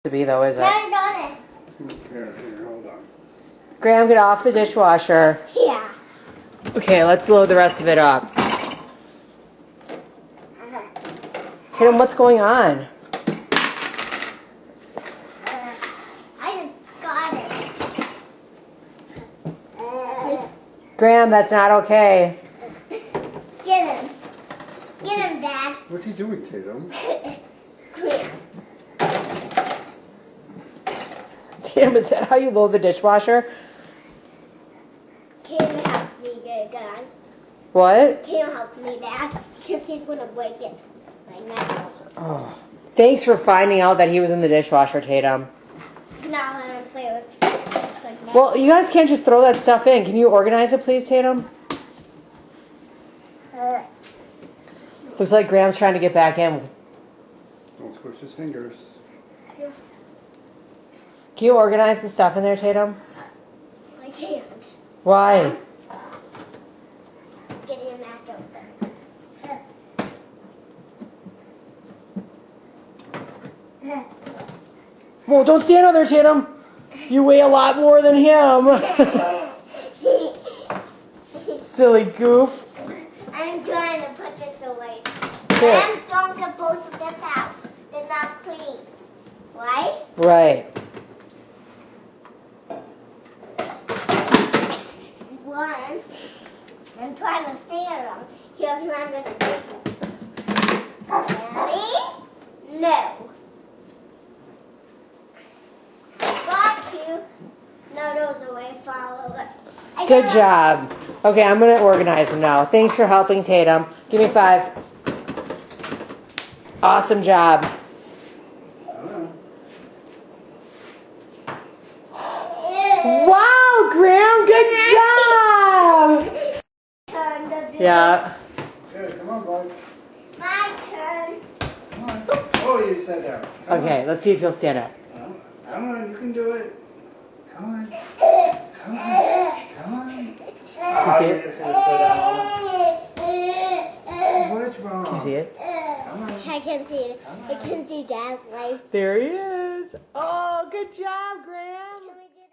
To be though, is it? No, it's on it. Here, hold on. Graham, get off the dishwasher. Yeah. Okay, let's load the rest of it up. Tatum, what's going on? I just got it. Graham, that's not okay. Get him. Get him, Dad. What's he doing, Tatum? Clear. Tatum, is that how you load the dishwasher? Can you help me, guys? What? Can you help me, Dad? Because he's going to break it right now. Oh. Thanks for finding out that he was in the dishwasher, Tatum. Now I'm going to play with this. Well, you guys can't just throw that stuff in. Can you organize it, please, Tatum? Looks like Graham's trying to get back in. Don't squish his fingers. Can you organize the stuff in there, Tatum? I can't. Why? Get your mat open. Whoa, don't stand on there, Tatum. You weigh a lot more than him. Silly goof. I'm trying to put this away. Here. And don't get both of this out. They're not clean. Right? Right. One. I'm trying to stand on. Here's what I'm going to do. Ready? No. Got you. No, those away. Follow it. Good job. Okay, I'm going to organize them now. Thanks for helping, Tatum. Give me 5. Awesome job. Wow, Graham, good job. Yeah. Okay, come on, bud. My turn. Come on. Oh, you said that. Okay, let's see if you'll stand up. Come on, you can do it. Come on. Come on. Come on. Can you see You're it? just going to sit down. What's wrong? Can you see it? Come on. I can see it. I can see Dad's light. There he is. Oh, good job, Graham.